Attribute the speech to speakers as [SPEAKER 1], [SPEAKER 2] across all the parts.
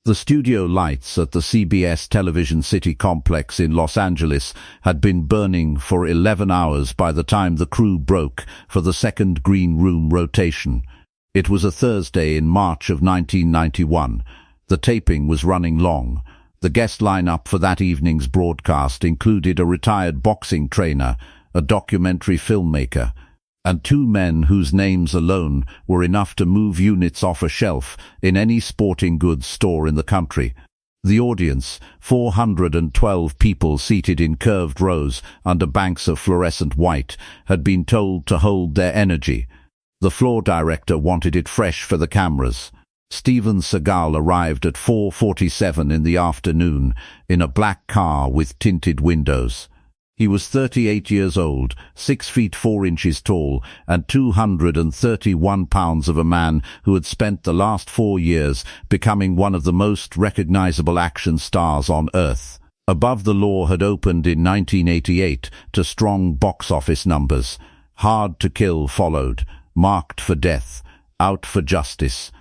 [SPEAKER 1] The studio lights at the CBS Television City complex in Los Angeles had been burning for 11 hours by the time the crew broke for the second green room rotation. It was a Thursday in March of 1991. The taping was running long. The guest lineup for that evening's broadcast included a retired boxing trainer, a documentary filmmaker, and two men whose names alone were enough to move units off a shelf in any sporting goods store in the country. The audience, 412 people seated in curved rows under banks of fluorescent white, had been told to hold their energy. The floor director wanted it fresh for the cameras. Seagal arrived at 4:47 in the afternoon in a black car with tinted windows. He was 38 years old, 6 feet 4 inches tall, and 231 pounds, of a man who had spent the last 4 years becoming one of the most recognizable action stars on Earth. Above the Law had opened in 1988 to strong box office numbers. Hard to Kill followed, Marked for Death, Out for Justice.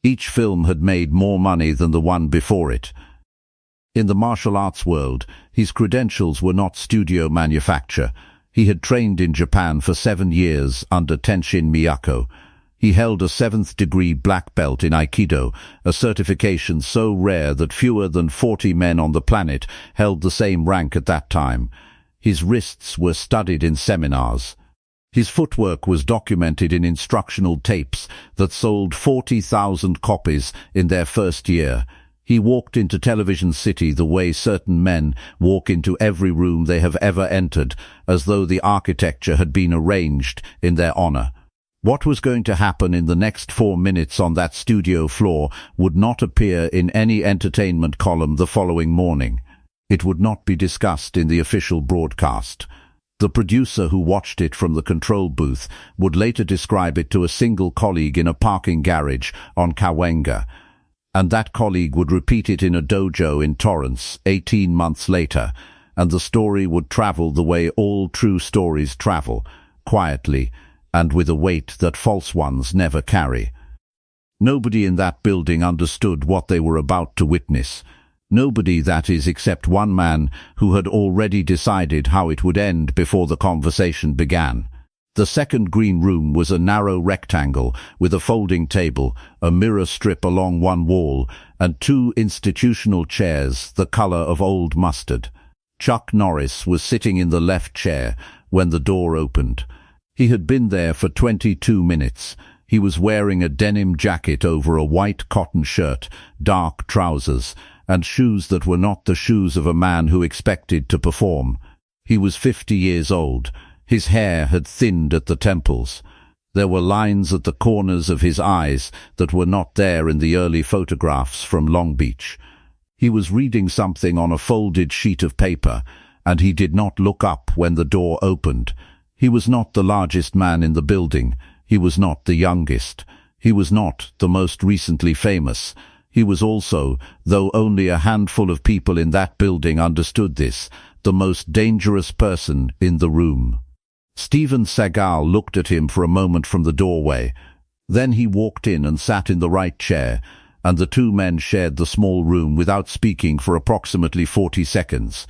[SPEAKER 1] Each film had made more money than the one before it. In the martial arts world, his credentials were not studio manufacture. He had trained in Japan for 7 years under Tenshin Miyako. He held a 7th-degree black belt in Aikido, a certification so rare that fewer than 40 men on the planet held the same rank at that time. His wrists were studied in seminars. His footwork was documented in instructional tapes that sold 40,000 copies in their first year. He walked into Television City the way certain men walk into every room they have ever entered, as though the architecture had been arranged in their honor. What was going to happen in the next 4 minutes on that studio floor would not appear in any entertainment column the following morning. It would not be discussed in the official broadcast. The producer who watched it from the control booth would later describe it to a single colleague in a parking garage on Cahuenga, and that colleague would repeat it in a dojo in Torrance 18 months later, and the story would travel the way all true stories travel, quietly and with a weight that false ones never carry. Nobody in that building understood what they were about to witness. Nobody, that is, except one man who had already decided how it would end before the conversation began. The second green room was a narrow rectangle with a folding table, a mirror strip along one wall, and 2 institutional chairs the color of old mustard. Chuck Norris was sitting in the left chair when the door opened. He had been there for 22 minutes. He was wearing a denim jacket over a white cotton shirt, dark trousers, and shoes that were not the shoes of a man who expected to perform. He was 50 years old. His hair had thinned at the temples. There were lines at the corners of his eyes that were not there in the early photographs from Long Beach. He was reading something on a folded sheet of paper, and he did not look up when the door opened. He was not the largest man in the building. He was not the youngest. He was not the most recently famous. He was also, though only a handful of people in that building understood this, the most dangerous person in the room. Seagal looked at him for a moment from the doorway. Then he walked in and sat in the right chair, and the 2 men shared the small room without speaking for approximately 40 seconds.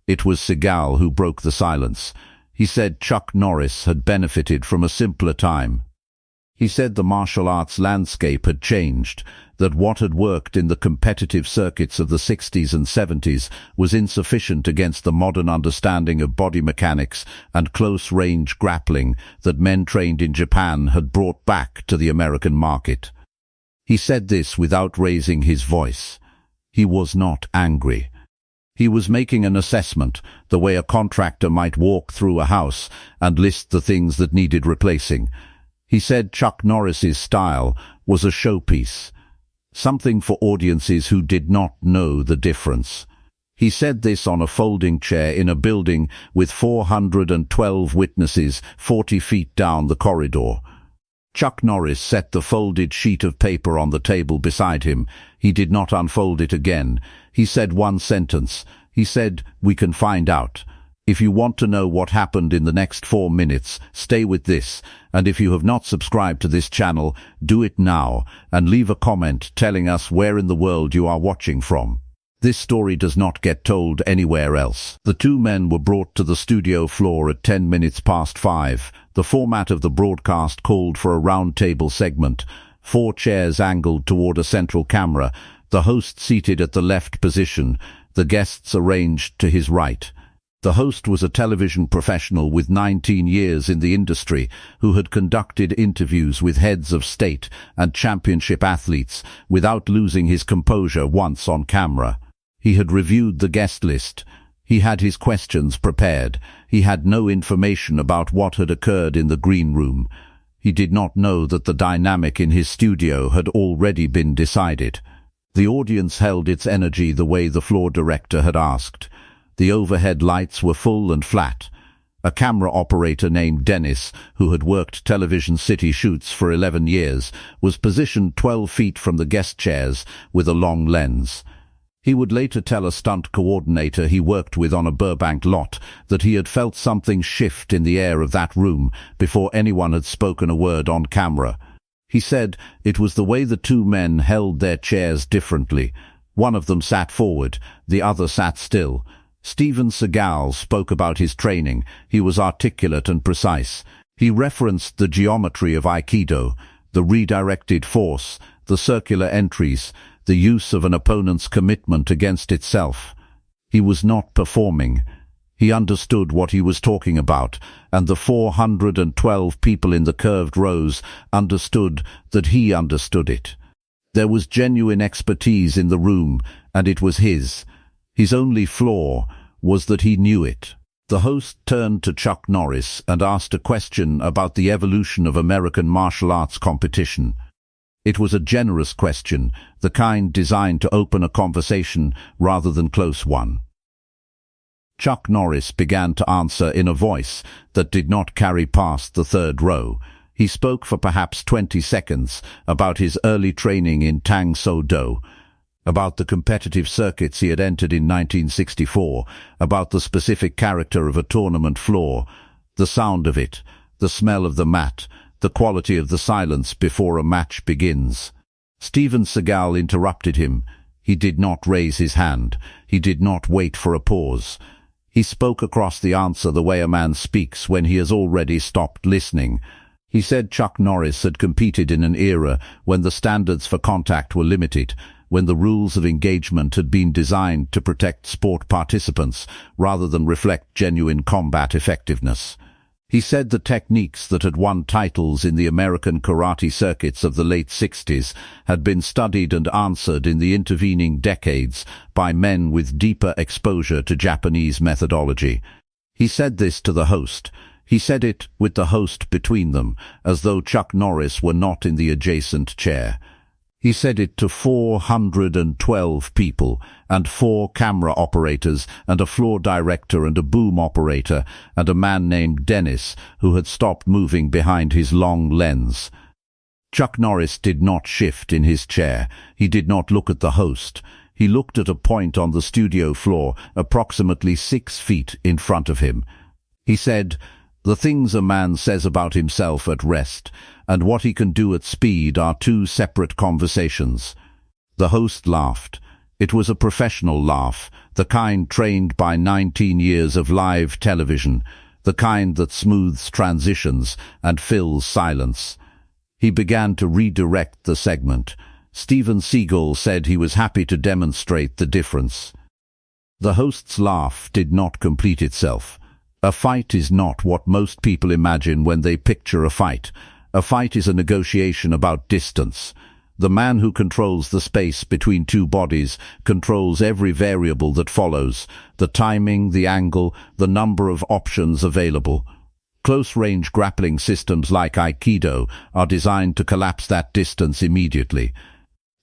[SPEAKER 1] It was Seagal who broke the silence. He said Chuck Norris had benefited from a simpler time. He said the martial arts landscape had changed, that what had worked in the competitive circuits of the 60s and 70s was insufficient against the modern understanding of body mechanics and close-range grappling that men trained in Japan had brought back to the American market. He said this without raising his voice. He was not angry. He was making an assessment, the way a contractor might walk through a house and list the things that needed replacing. He said Chuck Norris's style was a showpiece, something for audiences who did not know the difference. He said this on a folding chair in a building with 412 witnesses 40 feet down the corridor. Chuck Norris set the folded sheet of paper on the table beside him. He did not unfold it again. He said one sentence. He said, "We can find out." If you want to know what happened in the next 4 minutes, stay with this, and if you have not subscribed to this channel, do it now, and leave a comment telling us where in the world you are watching from. This story does not get told anywhere else. The two men were brought to the studio floor at 10 minutes past 5. The format of the broadcast called for a round-table segment, 4 chairs angled toward a central camera, the host seated at the left position, the guests arranged to his right. The host was a television professional with 19 years in the industry who had conducted interviews with heads of state and championship athletes without losing his composure once on camera. He had reviewed the guest list. He had his questions prepared. He had no information about what had occurred in the green room. He did not know that the dynamic in his studio had already been decided. The audience held its energy the way the floor director had asked. The overhead lights were full and flat. A camera operator named Dennis, who had worked Television City shoots for 11 years, was positioned 12 feet from the guest chairs with a long lens. He would later tell a stunt coordinator he worked with on a Burbank lot that he had felt something shift in the air of that room before anyone had spoken a word on camera. He said it was the way the two men held their chairs differently. One of them sat forward, the other sat still. Seagal spoke about his training. He was articulate and precise. He referenced the geometry of Aikido, the redirected force, the circular entries, the use of an opponent's commitment against itself. He was not performing. He understood what he was talking about, and the 412 people in the curved rows understood that he understood it. There was genuine expertise in the room, and it was his. His only flaw was that he knew it. The host turned to Chuck Norris and asked a question about the evolution of American martial arts competition. It was a generous question, the kind designed to open a conversation rather than close one. Chuck Norris began to answer in a voice that did not carry past the third row. He spoke for perhaps 20 seconds about his early training in Tang Soo Do, about the competitive circuits he had entered in 1964, about the specific character of a tournament floor, the sound of it, the smell of the mat, the quality of the silence before a match begins. Seagal interrupted him. He did not raise his hand. He did not wait for a pause. He spoke across the answer the way a man speaks when he has already stopped listening. He said Chuck Norris had competed in an era when the standards for contact were limited, when the rules of engagement had been designed to protect sport participants rather than reflect genuine combat effectiveness. He said the techniques that had won titles in the American karate circuits of the late 60s had been studied and answered in the intervening decades by men with deeper exposure to Japanese methodology. He said this to the host. He said it with the host between them, as though Chuck Norris were not in the adjacent chair. He said it to 412 people, and 4 camera operators, and a floor director, and a boom operator, and a man named Dennis, who had stopped moving behind his long lens. Chuck Norris did not shift in his chair. He did not look at the host. He looked at a point on the studio floor, approximately 6 feet in front of him. He said, "The things a man says about himself at rest and what he can do at speed are 2 separate conversations." The host laughed. It was a professional laugh, the kind trained by 19 years of live television, the kind that smooths transitions and fills silence. He began to redirect the segment. Seagal said he was happy to demonstrate the difference. The host's laugh did not complete itself. A fight is not what most people imagine when they picture a fight. A fight is a negotiation about distance. The man who controls the space between 2 bodies controls every variable that follows, the timing, the angle, the number of options available. Close-range grappling systems like Aikido are designed to collapse that distance immediately,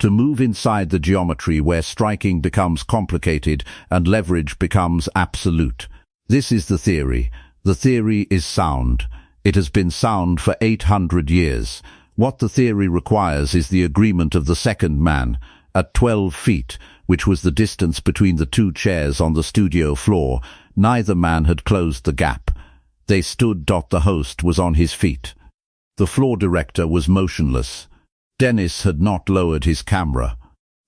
[SPEAKER 1] to move inside the geometry where striking becomes complicated and leverage becomes absolute. This is the theory. The theory is sound. It has been sound for 800 years. What the theory requires is the agreement of the second man. At 12 feet, which was the distance between the two chairs on the studio floor. Neither man had closed the gap. They stood. The host was on his feet. The floor director was motionless. Dennis had not lowered his camera.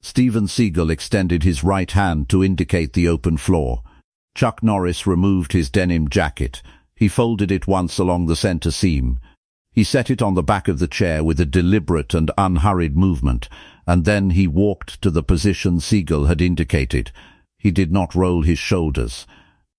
[SPEAKER 1] Steven Seagal extended his right hand to indicate the open floor. Chuck Norris removed his denim jacket. He folded it once along the center seam. He set it on the back of the chair with a deliberate and unhurried movement, and then he walked to the position Seagal had indicated. He did not roll his shoulders.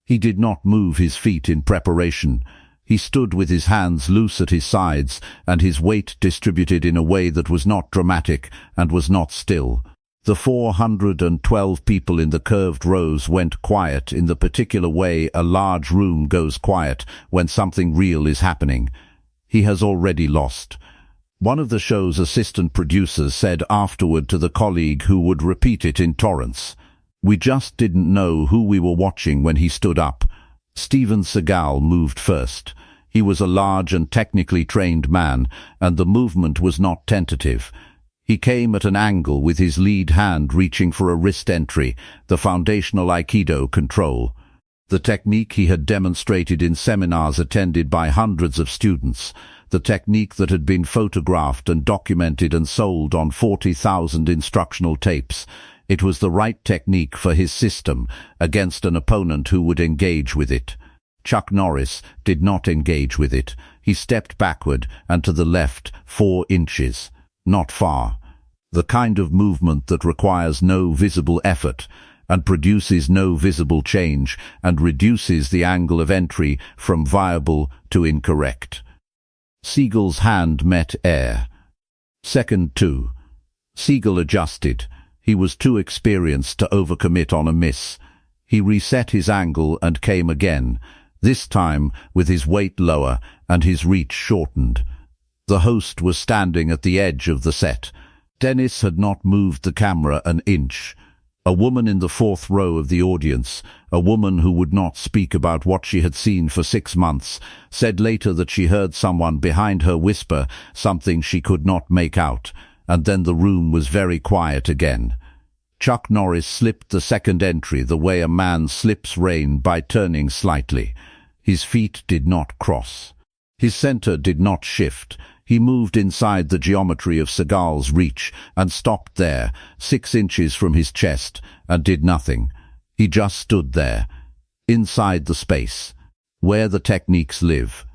[SPEAKER 1] He did not move his feet in preparation. He stood with his hands loose at his sides and his weight distributed in a way that was not dramatic and was not still. The 412 people in the curved rows went quiet in the particular way a large room goes quiet when something real is happening. He has already lost. One of the show's assistant producers said afterward to the colleague who would repeat it in torrents, "We just didn't know who we were watching when he stood up." Steven Seagal moved first. He was a large and technically trained man, and the movement was not tentative. He came at an angle with his lead hand reaching for a wrist entry, the foundational Aikido control. The technique he had demonstrated in seminars attended by hundreds of students, the technique that had been photographed and documented and sold on 40,000 instructional tapes. It was the right technique for his system against an opponent who would engage with it. Chuck Norris did not engage with it. He stepped backward and to the left 4 inches. Not far. The kind of movement that requires no visible effort and produces no visible change and reduces the angle of entry from viable to incorrect. Seagal's hand met air. Second 2. Seagal adjusted. He was too experienced to overcommit on a miss. He reset his angle and came again, this time with his weight lower and his reach shortened. The host was standing at the edge of the set. Dennis had not moved the camera an inch. A woman in the 4th row of the audience, a woman who would not speak about what she had seen for 6 months, said later that she heard someone behind her whisper something she could not make out, and then the room was very quiet again. Chuck Norris slipped the second entry the way a man slips rein by turning slightly. His feet did not cross. His center did not shift. He moved inside the geometry of Seagal's reach and stopped there, 6 inches from his chest, and did nothing. He just stood there, inside the space, where the techniques live.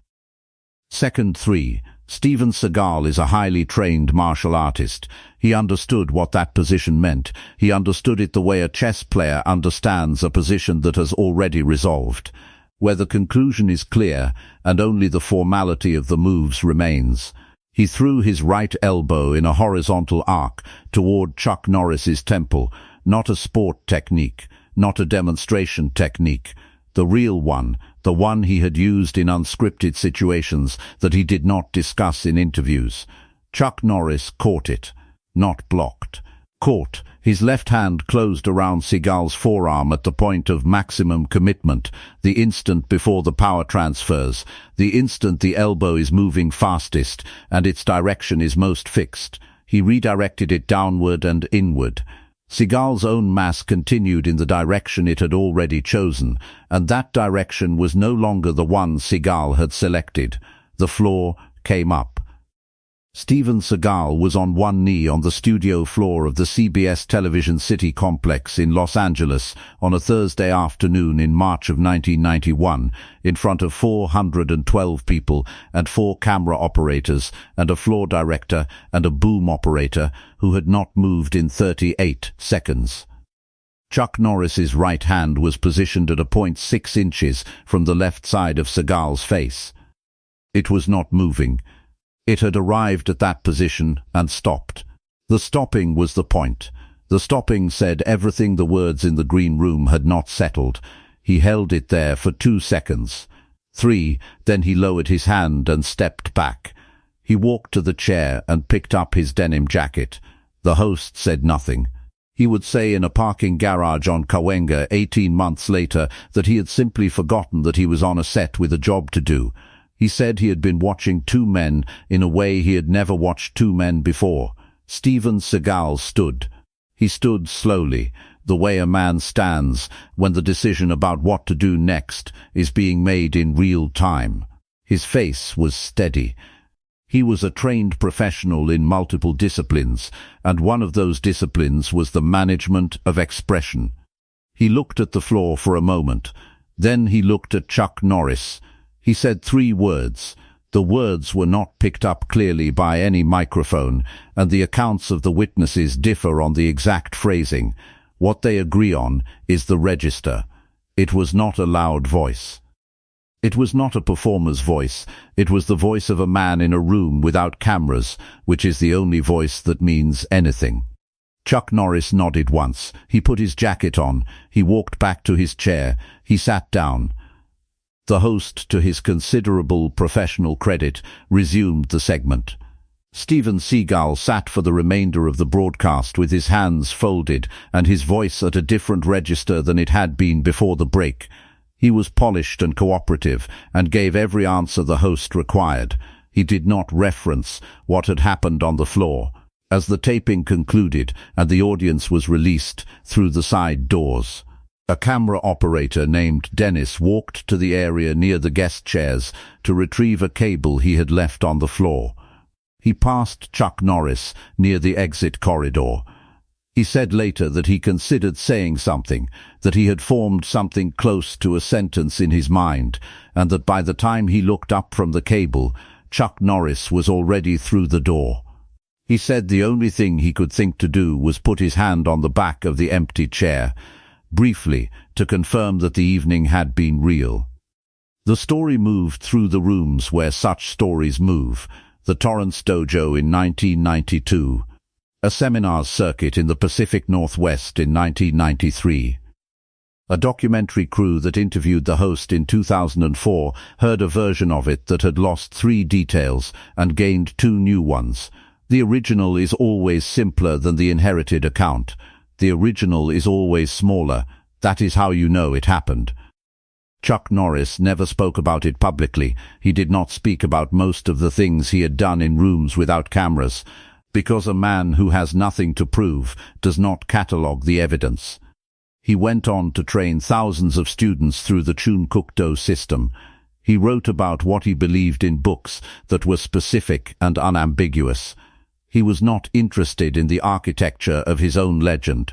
[SPEAKER 1] Second 3. Steven Seagal is a highly trained martial artist. He understood what that position meant. He understood it the way a chess player understands a position that has already resolved, where the conclusion is clear and only the formality of the moves remains. He threw his right elbow in a horizontal arc toward Chuck Norris's temple, not a sport technique, not a demonstration technique, the real one, the one he had used in unscripted situations that he did not discuss in interviews. Chuck Norris caught it, not blocked. Caught. His left hand closed around Seagal's forearm at the point of maximum commitment, the instant before the power transfers, the instant the elbow is moving fastest and its direction is most fixed. He redirected it downward and inward. Seagal's own mass continued in the direction it had already chosen, and that direction was no longer the one Seagal had selected. The floor came up. Steven Seagal was on one knee on the studio floor of the CBS Television City Complex in Los Angeles on a Thursday afternoon in March of 1991, in front of 412 people and 4 camera operators and a floor director and a boom operator who had not moved in 38 seconds. Chuck Norris's right hand was positioned at a point 6 inches from the left side of Seagal's face. It was not moving. It had arrived at that position and stopped. The stopping was the point. The stopping said everything the words in the green room had not settled. He held it there for 2 seconds. 3, then he lowered his hand and stepped back. He walked to the chair and picked up his denim jacket. The host said nothing. He would say in a parking garage on Cahuenga 18 months later that he had simply forgotten that he was on a set with a job to do. He said he had been watching 2 men in a way he had never watched 2 men before. Steven Seagal stood. He stood slowly. the way a man stands when the decision about what to do next is being made in real time. His face was steady. He was a trained professional in multiple disciplines, and one of those disciplines was the management of expression. He looked at the floor for a moment. Then he looked at Chuck Norris. He said 3 words. The words were not picked up clearly by any microphone, and the accounts of the witnesses differ on the exact phrasing. What they agree on is the register. It was not a loud voice. It was not a performer's voice. It was the voice of a man in a room without cameras, which is the only voice that means anything. Chuck Norris nodded once. He put his jacket on. He walked back to his chair. He sat down. The host, to his considerable professional credit, resumed the segment. Steven Seagal sat for the remainder of the broadcast with his hands folded and his voice at a different register than it had been before the break. He was polished and cooperative and gave every answer the host required. He did not reference what had happened on the floor. As the taping concluded and the audience was released through the side doors, a camera operator named Dennis walked to the area near the guest chairs to retrieve a cable he had left on the floor. He passed Chuck Norris near the exit corridor. He said later that he considered saying something, that he had formed something close to a sentence in his mind, and that by the time he looked up from the cable, Chuck Norris was already through the door. He said the only thing he could think to do was put his hand on the back of the empty chair, briefly, to confirm that the evening had been real. The story moved through the rooms where such stories move, the Torrance Dojo in 1992, a seminars circuit in the Pacific Northwest in 1993. A documentary crew that interviewed the host in 2004 heard a version of it that had lost 3 details and gained 2 new ones. The original is always simpler than the inherited account. The original is always smaller. That is how you know it happened. Chuck Norris never spoke about it publicly. He did not speak about most of the things he had done in rooms without cameras, because a man who has nothing to prove does not catalogue the evidence. He went on to train thousands of students through the Chun-Kuk-Do system. He wrote about what he believed in books that were specific and unambiguous. He was not interested in the architecture of his own legend.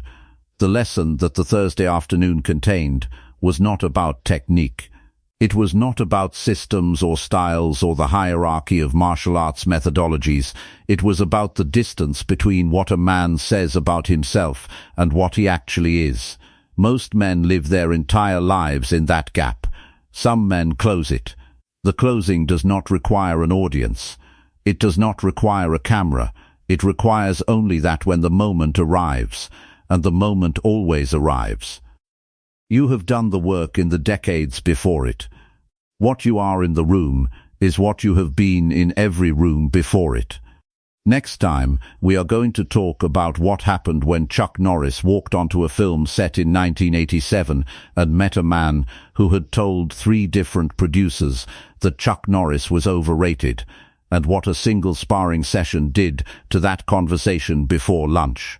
[SPEAKER 1] The lesson that the Thursday afternoon contained was not about technique. It was not about systems or styles or the hierarchy of martial arts methodologies. It was about the distance between what a man says about himself and what he actually is. Most men live their entire lives in that gap. Some men close it. The closing does not require an audience. It does not require a camera. It requires only that when the moment arrives, and the moment always arrives. You have done the work in the decades before it. What you are in the room is what you have been in every room before it. Next time, we are going to talk about what happened when Chuck Norris walked onto a film set in 1987 and met a man who had told 3 different producers that Chuck Norris was overrated, and what a single sparring session did to that conversation before lunch.